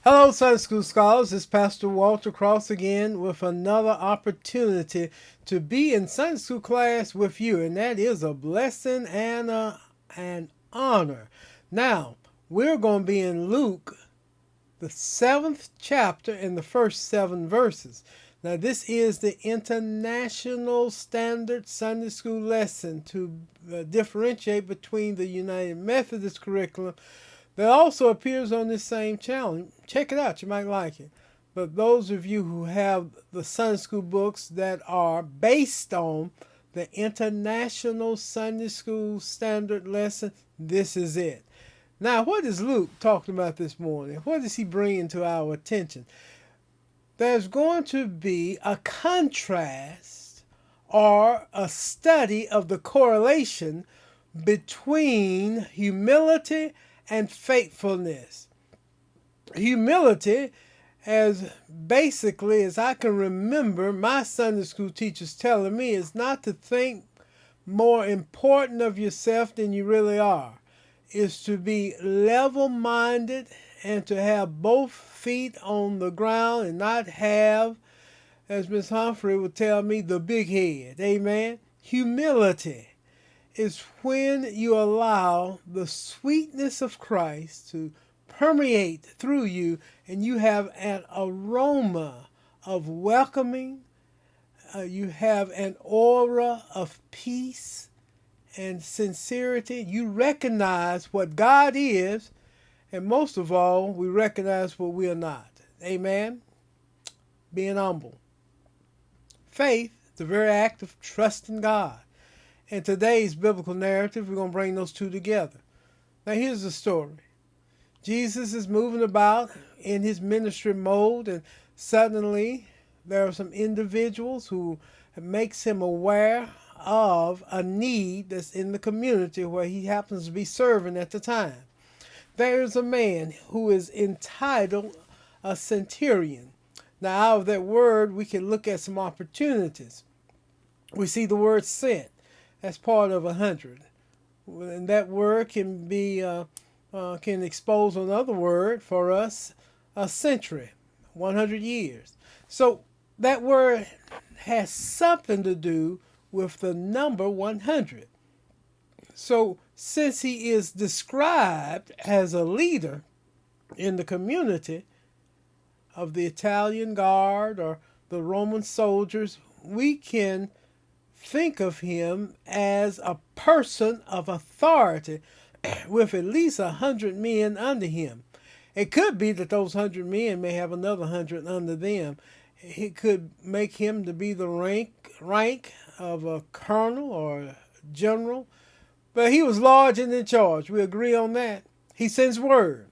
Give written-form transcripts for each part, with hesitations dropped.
Hello, Sunday School Scholars. It's Pastor Walter Cross again with another opportunity to be in Sunday School class with you, and that is a blessing and an honor. Now, we're going to be in Luke, the 7th chapter, and the first 7 verses. Now, this is the International Standard Sunday School lesson to differentiate between the United Methodist curriculum that also appears on this same channel. Check it out, you might like it. But those of you who have the Sunday School books that are based on the International Sunday School Standard lesson, this is it. Now, what is Luke talking about this morning? What is he bringing to our attention? There's going to be a contrast or a study of the correlation between humility and faithfulness. Humility, as basically as I can remember my Sunday school teachers telling me, is not to think more important of yourself than you really are. Is to be level-minded and to have both feet on the ground and not have, as Miss Humphrey would tell me, the big head. Amen? Humility is when you allow the sweetness of Christ to permeate through you and you have an aroma of welcoming, you have an aura of peace and sincerity. You recognize what God is, and most of all, we recognize what we are not. Amen? Being humble. Faith, the very act of trusting God. In today's biblical narrative, we're going to bring those two together. Now, here's the story. Jesus is moving about in his ministry mode, and suddenly there are some individuals who makes him aware of a need that's in the community where he happens to be serving at the time. There's a man who is entitled a centurion. Now, out of that word, we can look at some opportunities. We see the word sent. That's part of 100. And that word can be can expose another word for us, a century, 100 years. So that word has something to do with the number 100. So since he is described as a leader in the community of the Italian guard or the Roman soldiers, we can think of him as a person of authority with at least 100 men under him. It could be that those 100 men may have another 100 under them. It could make him to be the rank of a colonel or a general. But he was large and in charge. We agree on that. He sends word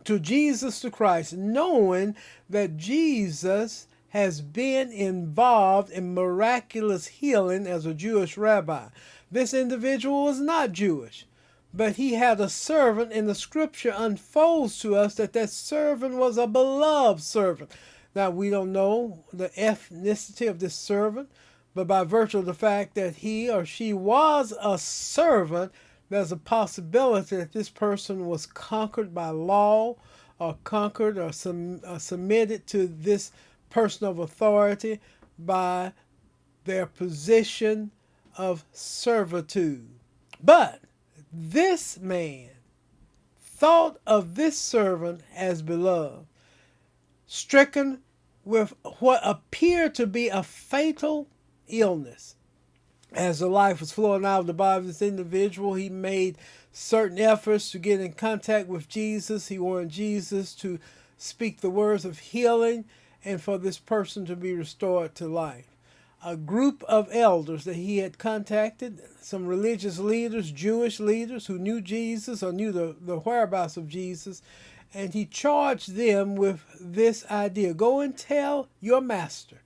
to Jesus the Christ, knowing that Jesus has been involved in miraculous healing as a Jewish rabbi. This individual was not Jewish, but he had a servant, and the scripture unfolds to us that that servant was a beloved servant. Now, we don't know the ethnicity of this servant, but by virtue of the fact that he or she was a servant, there's a possibility that this person was conquered by law or conquered or submitted to this person of authority by their position of servitude. But this man thought of this servant as beloved, stricken with what appeared to be a fatal illness. As the life was flowing out of the body of this individual, he made certain efforts to get in contact with Jesus. He wanted Jesus to speak the words of healing and for this person to be restored to life. A group of elders that he had contacted, some religious leaders, Jewish leaders who knew Jesus or knew the whereabouts of Jesus, and he charged them with this idea: go and tell your master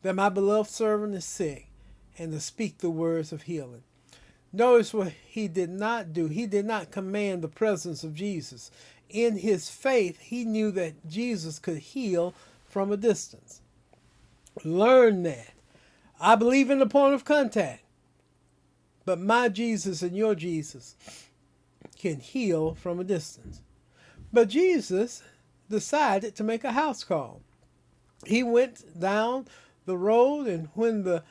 that my beloved servant is sick, and to speak the words of healing. Notice what he did not do. He did not command the presence of Jesus. In his faith, he knew that Jesus could heal from a distance. Learn that. I believe in the point of contact, but my Jesus and your Jesus can heal from a distance. But Jesus decided to make a house call. He went down the road, and when the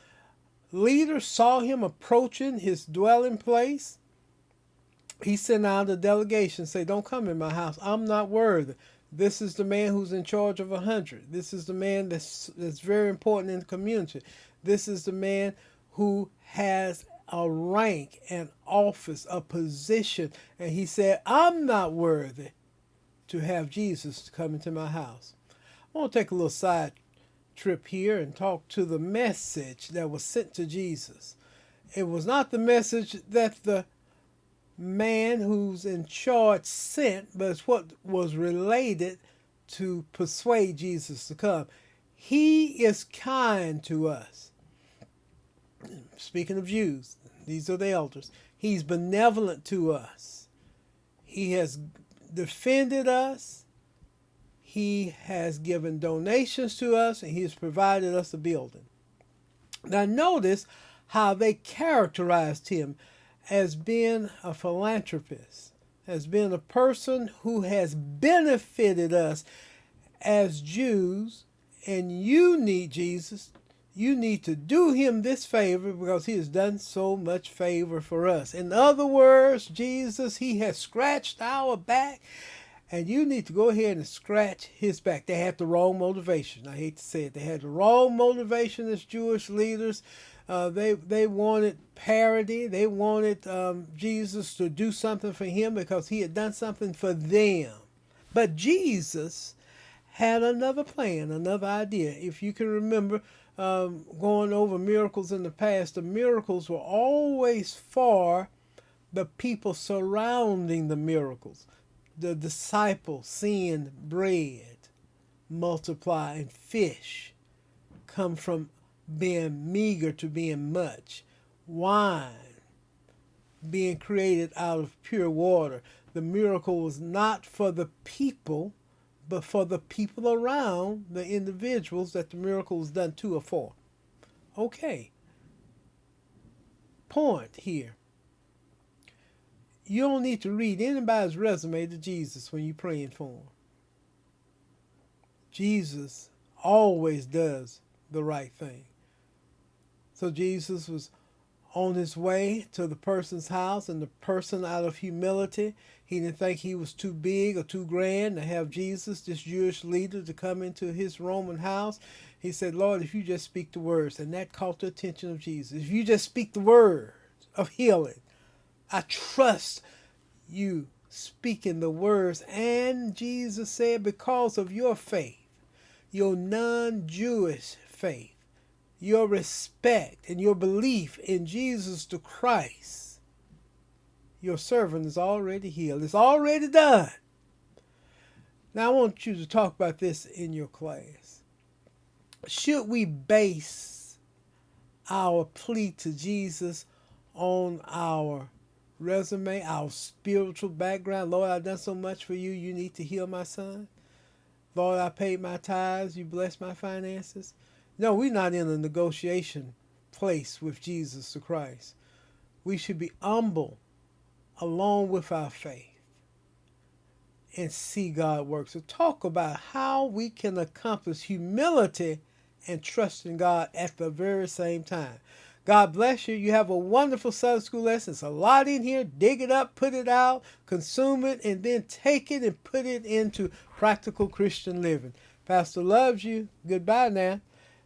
leader saw him approaching his dwelling place, he sent out a delegation, say, don't come in my house. I'm not worthy. This is the man who's in charge of 100. This is the man that's very important in the community. This is the man who has a rank, an office, a position. And he said, I'm not worthy to have Jesus come into my house. I want to take a little side trip here and talk to the message that was sent to Jesus. It was not the message that the man who's in charge sent, but it's what was related to persuade Jesus to come. He is kind to us. Speaking of Jews, these are the elders. He's benevolent to us. He has defended us. He has given donations to us, and he has provided us a building. Now notice how they characterized him as being a philanthropist, as being a person who has benefited us as Jews, and you need Jesus. You need to do him this favor because he has done so much favor for us. In other words, Jesus, he has scratched our back, and you need to go ahead and scratch his back. They had the wrong motivation. I hate to say it. They had the wrong motivation as Jewish leaders. They wanted parody. They wanted Jesus to do something for him because he had done something for them. But Jesus had another plan, another idea. If you can remember going over miracles in the past, the miracles were always for the people surrounding the miracles. The disciples seeing bread multiply and fish come from being meager to being much. Wine being created out of pure water. The miracle was not for the people, but for the people around the individuals that the miracle was done to or for. Okay. Point here. You don't need to read anybody's resume to Jesus when you're praying for him. Jesus always does the right thing. So Jesus was on his way to the person's house, and the person, out of humility, he didn't think he was too big or too grand to have Jesus, this Jewish leader, to come into his Roman house. He said, Lord, if you just speak the words, and that caught the attention of Jesus. If you just speak the words of healing, I trust you speaking the words. And Jesus said, because of your faith, your non-Jewish faith, your respect and your belief in Jesus the Christ, your servant is already healed. It's already done. Now I want you to talk about this in your class. Should we base our plea to Jesus on our resume, our spiritual background? Lord, I've done so much for you. You need to heal my son. Lord, I paid my tithes. You blessed my finances. No, we're not in a negotiation place with Jesus the Christ. We should be humble along with our faith and see God work. So talk about how we can accomplish humility and trust in God at the very same time. God bless you. You have a wonderful Sunday school lesson. It's a lot in here. Dig it up, put it out, consume it, and then take it and put it into practical Christian living. Pastor loves you. Goodbye now.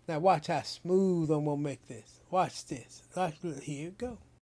Now watch how smooth I'm going to make this. Watch this. Here you go.